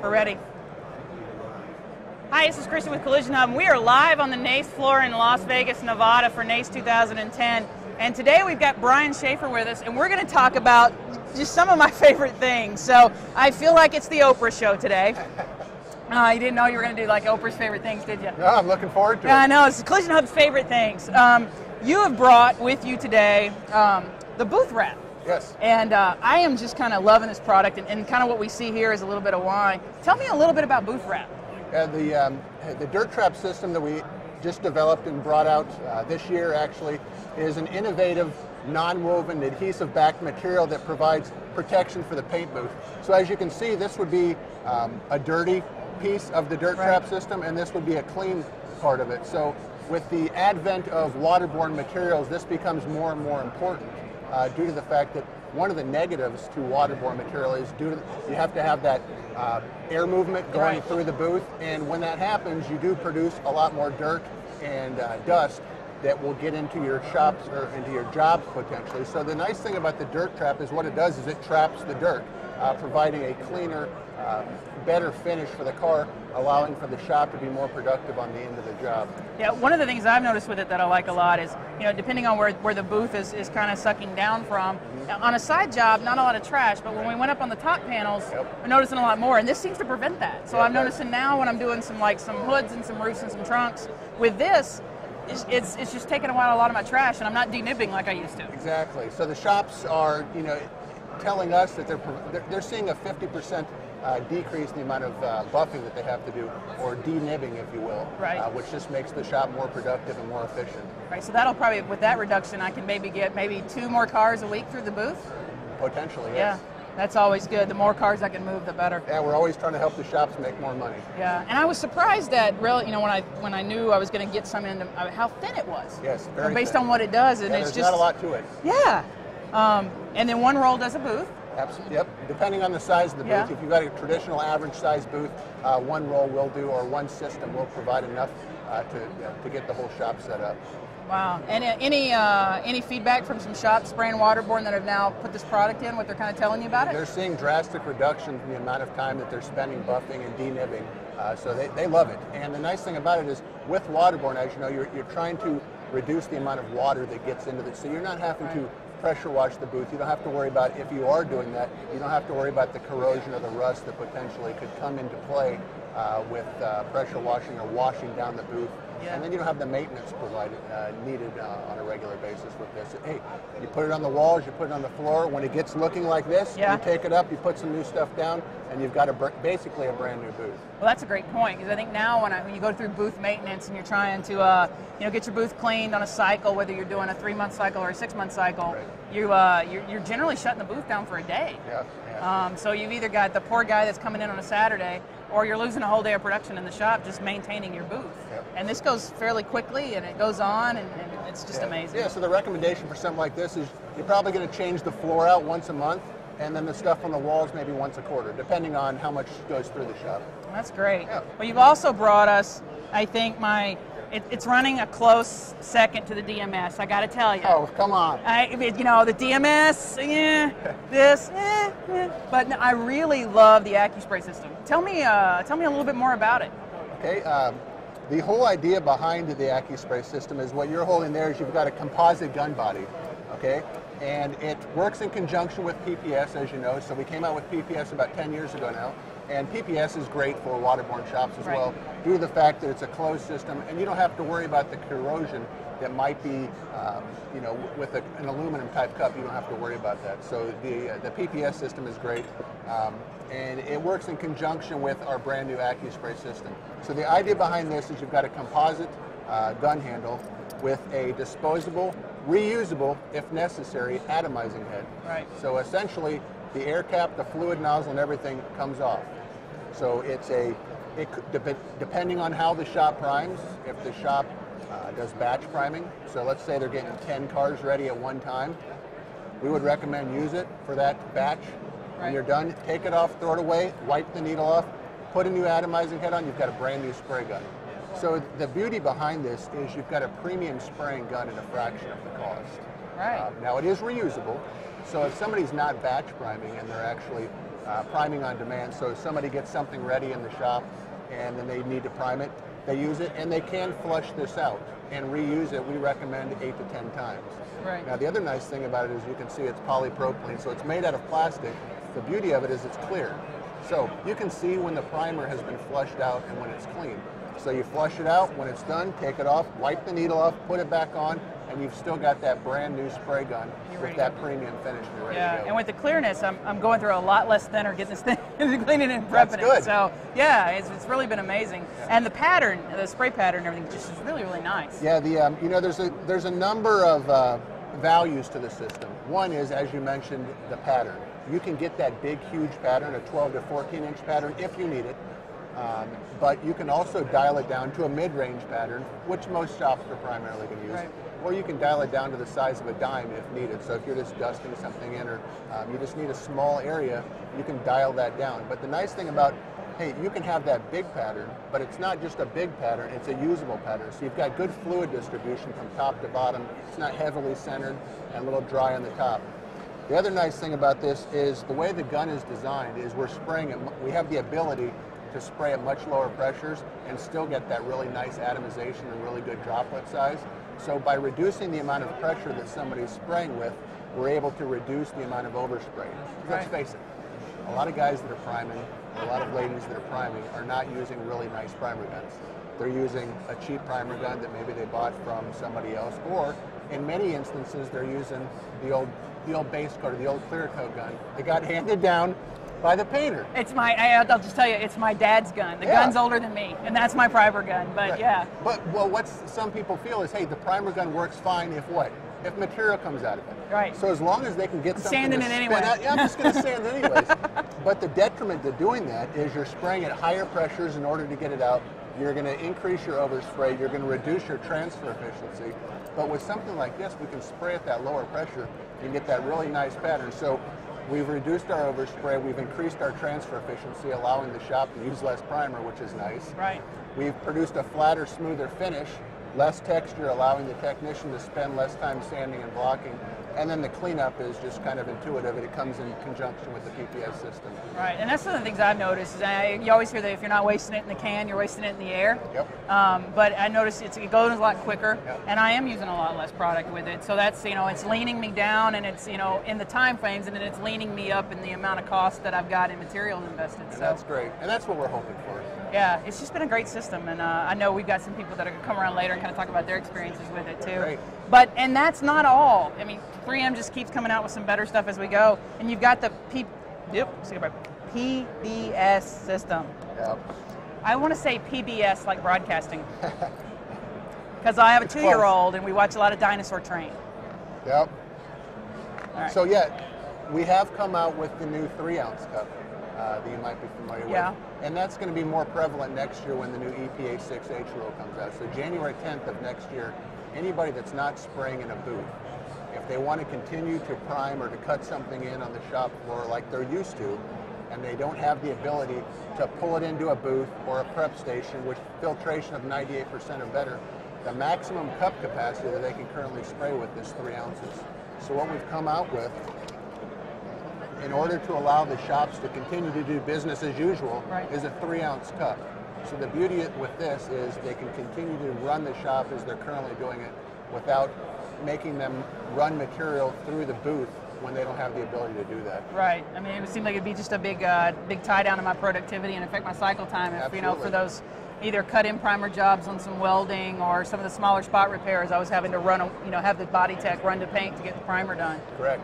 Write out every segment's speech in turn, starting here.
We're ready. Hi, this is Kristen with Collision Hub. We are live on the NACE floor in Las Vegas, Nevada for NACE 2010. And today we've got Brian Schaefer with us, and we're going to talk about just some of my favorite things. So I feel like it's the Oprah show today. You didn't know you were going to do like Oprah's favorite things, did you? No, I'm looking forward to it. Yeah, I know. It's Collision Hub's favorite things. You have brought with you today the booth wrap. Yes. And I am just kind of loving this product, and kind of what we see here is a little bit of wine. Tell me a little bit about booth wrap. The dirt trap system that we just developed and brought out this year actually is an innovative non-woven adhesive backed material that provides protection for the paint booth. So as you can see, this would be a dirty piece of the dirt trap system, and this would be a clean part of it. So with the advent of waterborne materials, this becomes more and more important due to the fact that one of the negatives to waterborne material is you have to have that air movement going through the booth, and when that happens, you do produce a lot more dirt and dust that will get into your shops or into your jobs potentially. So the nice thing about the dirt trap is what it does is it traps the dirt, providing a cleaner, better finish for the car, allowing for the shop to be more productive on the end of the job. Yeah, one of the things I've noticed with it that I like a lot is, you know, depending on where the booth is kind of sucking down from, on a side job, not a lot of trash, but when we went up on the top panels, we're noticing a lot more, and this seems to prevent that. So I'm noticing now when I'm doing some hoods and some roofs and some trunks, with this, it's just taking away a lot of my trash, and I'm not denibbing like I used to. Exactly. So the shops are, telling us that they're seeing a 50% decrease in the amount of buffing that they have to do, or denibbing, if you will, which just makes the shop more productive and more efficient. Right. So that'll probably, with that reduction, I can maybe get 2 more cars a week through the booth. Potentially, yes. Yeah. That's always good. The more cars I can move, the better. Yeah, we're always trying to help the shops make more money. Yeah, and I was surprised that really, when I knew I was going to get some into how thin it was. Yes, very based thin. on what it does, and there's it's just not a lot to it. Yeah, and then one roll does a booth. Absolutely. Yep. Depending on the size of the booth, if you've got a traditional average size booth, one roll will do, or one system will provide enough to get the whole shop set up. Wow. And any feedback from some shops spraying waterborne that have now put this product in, what they're kind of telling you about it? They're seeing drastic reductions in the amount of time that they're spending buffing and denibbing, so they love it. And the nice thing about it is, with waterborne, as you know, you're trying to reduce the amount of water that gets into it, so you're not having to pressure wash the booth. You don't have to worry about, if you are doing that, you don't have to worry about the corrosion or the rust that potentially could come into play with pressure washing or washing down the booth. Yeah. And then you don't have the maintenance provided needed on a regular basis with this. Hey, you put it on the walls, you put it on the floor. When it gets looking like this, you take it up, you put some new stuff down, and you've got basically a brand new booth. Well, that's a great point, because I think now when you go through booth maintenance and you're trying to get your booth cleaned on a cycle, whether you're doing a 3-month cycle or a 6-month cycle, you're generally shutting the booth down for a day. So you've either got the poor guy that's coming in on a Saturday, or you're losing a whole day of production in the shop just maintaining your booth. And this goes fairly quickly, and it goes on, and it's just amazing. Yeah, so the recommendation for something like this is you're probably going to change the floor out once a month, and then the stuff on the walls maybe once a quarter, depending on how much goes through the shop. That's great. Yeah. Well, you've also brought us, I think, it's running a close second to the DMS, I got to tell you. Oh, come on. The DMS, but I really love the AccuSpray system. Tell me a little bit more about it. Okay, the whole idea behind the AccuSpray system is what you're holding there is you've got a composite gun body, okay? And it works in conjunction with PPS, as you know. So we came out with PPS about 10 years ago now. And PPS is great for waterborne shops as well, due to the fact that it's a closed system, and you don't have to worry about the corrosion that might be, with an aluminum type cup. You don't have to worry about that. So the PPS system is great, and it works in conjunction with our brand new AccuSpray system. So the idea behind this is you've got a composite gun handle with a disposable, reusable, if necessary, atomizing head. Right. So essentially, the air cap, the fluid nozzle, and everything comes off. So depending on how the shop primes, if the shop does batch priming, so let's say they're getting 10 cars ready at one time, we would recommend use it for that batch. When you're done, take it off, throw it away, wipe the needle off, put a new atomizing head on, you've got a brand new spray gun. So the beauty behind this is you've got a premium spraying gun at a fraction of the cost. Right. Now it is reusable, so if somebody's not batch priming and they're actually priming on demand. So if somebody gets something ready in the shop and then they need to prime it, they use it, and they can flush this out and reuse it. We recommend 8 to 10 times. Right. Now the other nice thing about it is you can see it's polypropylene, so it's made out of plastic. The beauty of it is it's clear. So you can see when the primer has been flushed out and when it's clean. So you flush it out, when it's done, take it off, wipe the needle off, put it back on, and you've still got that brand new spray gun with that premium finish and you're ready to go. And with the clearness, I'm going through a lot less thinner getting this thing, cleaning and prepping That's good. it. So yeah, it's really been amazing. Yeah. And the pattern, the spray pattern and everything just is really, really nice. Yeah, you know, there's a number of values to the system. One is, as you mentioned, the pattern. You can get that big, huge pattern, a 12 to 14 inch pattern if you need it. But you can also dial it down to a mid-range pattern, which most shops are primarily going to use. Right. Or you can dial it down to the size of a dime if needed. So if you're just dusting something in, or you just need a small area, you can dial that down. But the nice thing about, hey, you can have that big pattern, but it's not just a big pattern, it's a usable pattern. So you've got good fluid distribution from top to bottom. It's not heavily centered and a little dry on the top. The other nice thing about this is the way the gun is designed is we're spraying it, we have the ability to spray at much lower pressures and still get that really nice atomization and really good droplet size. So by reducing the amount of pressure that somebody's spraying with, we're able to reduce the amount of overspray. Let's face it, a lot of guys that are priming, a lot of ladies that are priming are not using really nice primer guns. They're using a cheap primer gun that maybe they bought from somebody else, or in many instances they're using the old base coat or the old clear coat gun that got handed down by the painter. I'll just tell you, it's my dad's gun. The gun's older than me, and that's my primer gun, but right. Yeah. But, well, what some people feel is, hey, the primer gun works fine if what? If material comes out of it. Right. So as long as they can get something sanding to it spin anyway. out, yeah, I'm just going to sand it anyways. But the detriment to doing that is you're spraying at higher pressures in order to get it out. You're going to increase your overspray. You're going to reduce your transfer efficiency. But with something like this, we can spray at that lower pressure and get that really nice pattern. So we've reduced our overspray. We've increased our transfer efficiency, allowing the shop to use less primer, which is nice. Right. We've produced a flatter, smoother finish, less texture, allowing the technician to spend less time sanding and blocking. And then the cleanup is just kind of intuitive, and it comes in conjunction with the PPS system. Right, and that's one of the things I've noticed. Is you always hear that if you're not wasting it in the can, you're wasting it in the air. Yep. But I noticed it goes a lot quicker, yep. And I am using a lot less product with it. So that's, it's leaning me down, and it's, in the time frames, and then it's leaning me up in the amount of cost that I've got in materials invested. And that's great, and that's what we're hoping for. Yeah, it's just been a great system, and I know we've got some people that are going to come around later and kind of talk about their experiences with it too. Great. And that's not all. I mean, 3M just keeps coming out with some better stuff as we go, and you've got the PBS system. Yep. I want to say PBS like broadcasting, because I have a 2-year-old and we watch a lot of Dinosaur Train. Yep. All right. So yeah, we have come out with the new 3-ounce cup that you might be familiar with. And that's going to be more prevalent next year when the new EPA 6H rule comes out. So January 10th of next year, anybody that's not spraying in a booth, if they want to continue to prime or to cut something in on the shop floor like they're used to, and they don't have the ability to pull it into a booth or a prep station with filtration of 98% or better, the maximum cup capacity that they can currently spray with is 3 ounces. So what we've come out with, in order to allow the shops to continue to do business as usual, is a 3-ounce cup. So the beauty with this is they can continue to run the shop as they're currently doing it without making them run material through the booth when they don't have the ability to do that. Right. I mean, it would seem like it'd be just a big tie down in my productivity and affect my cycle time if, for those either cut-in primer jobs on some welding or some of the smaller spot repairs, I was having to run, have the body tech run to paint to get the primer done. Correct.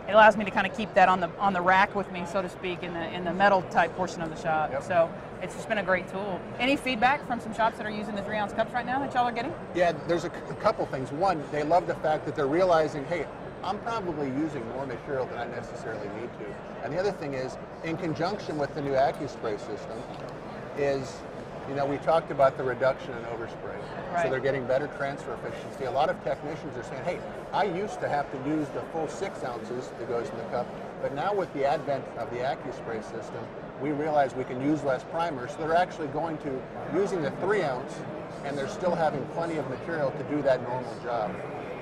It allows me to kind of keep that on the rack with me, so to speak, in the metal type portion of the shop. Yep. So it's just been a great tool. Any feedback from some shops that are using the 3-ounce cups right now that y'all are getting? Yeah, there's a couple things. One, they love the fact that they're realizing, hey, I'm probably using more material than I necessarily need to. And the other thing is, in conjunction with the new AccuSpray system, is, we talked about the reduction in overspray. Right. So they're getting better transfer efficiency. A lot of technicians are saying, hey, I used to have to use the full 6 ounces that goes in the cup, but now with the advent of the AccuSpray system, we realize we can use less primer, so they're actually going to using the 3 ounce, and they're still having plenty of material to do that normal job.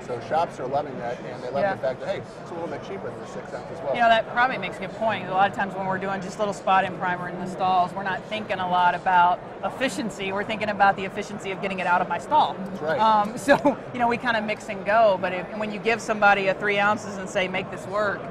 So shops are loving that, and they love the fact that, hey, it's a little bit cheaper than the 6 ounce as well. You know, that probably makes a good point. A lot of times when we're doing just little spot-in primer in the stalls, we're not thinking a lot about efficiency. We're thinking about the efficiency of getting it out of my stall. That's right. So, you know, we kind of mix and go, but when you give somebody a 3 ounces and say, make this work,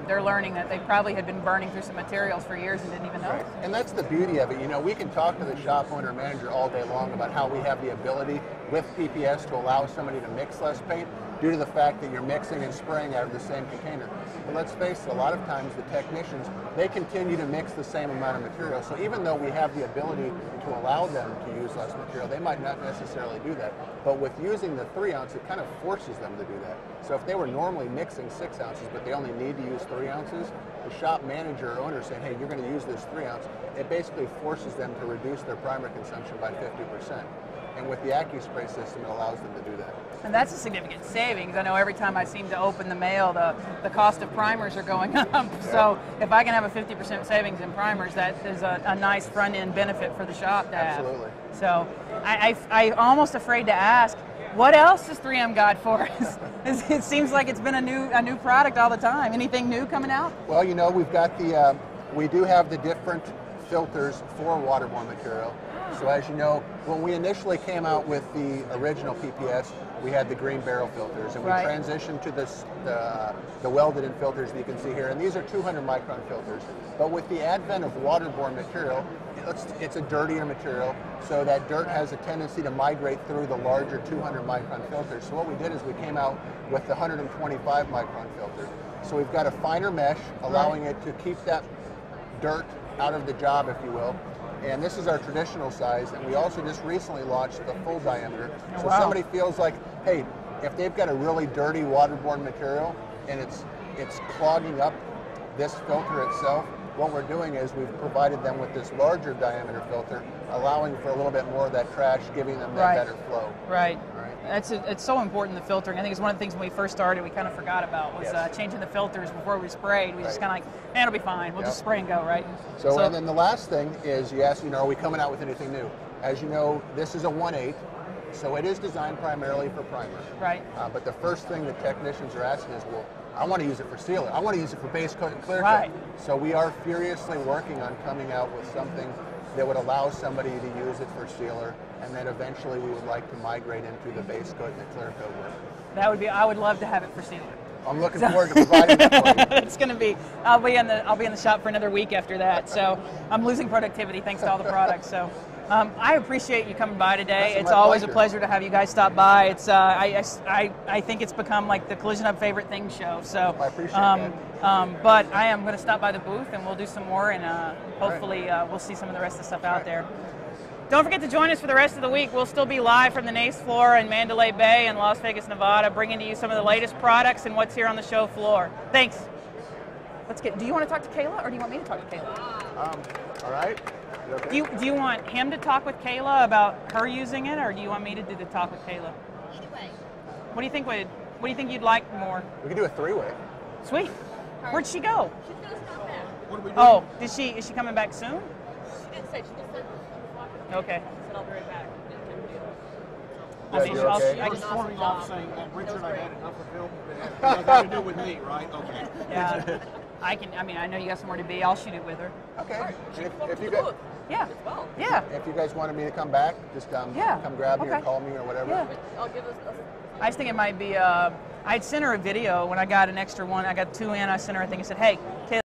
they're learning that they probably had been burning through some materials for years and didn't even know. Right. And that's the beauty of it. You know, we can talk to the shop owner manager all day long about how we have the ability with PPS to allow somebody to mix less paint due to the fact that you're mixing and spraying out of the same container. But let's face it, a lot of times the technicians, they continue to mix the same amount of material. So even though we have the ability to allow them to use less material, they might not necessarily do that. But with using the 3 ounce, it kind of forces them to do that. So if they were normally mixing 6 ounces, but they only need to use 3 ounces, the shop manager or owner saying, hey, you're going to use this 3 ounce, it basically forces them to reduce their primer consumption by 50%. And with the AccuSpray system, it allows them to do that. And that's a significant savings. I know every time I seem to open the mail, the cost of primers are going up. Yeah. So if I can have a 50% savings in primers, that is a nice front-end benefit for the shop to have. Absolutely. So I'm almost afraid to ask, what else has 3M got for us? It seems like it's been a new product all the time. Anything new coming out? Well, you know, we've got we do have the different filters for waterborne material. So as you know, when we initially came out with the original PPS, we had the green barrel filters, and we transitioned to the welded-in filters that you can see here, and these are 200 micron filters. But with the advent of waterborne material, it's a dirtier material, so that dirt has a tendency to migrate through the larger 200 micron filters. So what we did is we came out with the 125 micron filter. So we've got a finer mesh, allowing it to keep that dirt out of the job, if you will. And this is our traditional size, and we also just recently launched the full diameter. So somebody feels like, hey, if they've got a really dirty waterborne material and it's clogging up this filter itself, what we're doing is we've provided them with this larger diameter filter, allowing for a little bit more of that trash, giving them that better flow. Right. It's so important, the filtering. I think it's one of the things when we first started we kind of forgot about was changing the filters before we sprayed. We just kind of like, man, it'll be fine. We'll just spray and go, right? So and then the last thing is you ask, you know, are we coming out with anything new? As you know, this is a 1/8, so it is designed primarily for primer. Right. But the first thing the technicians are asking is, well, I want to use it for sealer. I want to use it for base coat and clear coat. So we are furiously working on coming out with something that would allow somebody to use it for sealer, and then eventually we would like to migrate into the base coat and the clear coat work. That would be, I would love to have it for sealer. I'm looking forward to providing that for you. It's going to be, I'll be in the shop for another week after that, so I'm losing productivity thanks to all the products. So I appreciate you coming by today. It's always a pleasure to have you guys stop by. It's I think it's become like the Collision Hub favorite thing show. So I appreciate that. But I am going to stop by the booth and we'll do some more, and hopefully we'll see some of the rest of the stuff out there. Don't forget to join us for the rest of the week. We'll still be live from the NACE floor in Mandalay Bay in Las Vegas, Nevada, bringing to you some of the latest products and what's here on the show floor. Thanks. Do you want to talk to Kayla, or do you want me to talk to Kayla? All right. Okay? Do you want him to talk with Kayla about her using it, or do you want me to do the talk with Kayla? Either way. What do you think you'd like more? We could do a 3-way. Sweet. Where'd she go? She's going to stop back. What are we doing? Oh, is she coming back soon? She didn't say. She just said she was walking. Okay. She said, I'll be right back. I mean, okay? I We're can starting off saying, Richard, I've had enough of film. It has nothing to do with me, right? Okay. Yeah. I know you got somewhere to be. I'll shoot it with her. Okay. If you guys, guys, Yeah. well. Yeah. if you guys wanted me to come back, just come grab me or call me or whatever. Yeah. I'll give us. I just think it might be. I'd sent her a video when I got an extra one. I got 2 in. I sent her a thing. I said, hey, Kayla,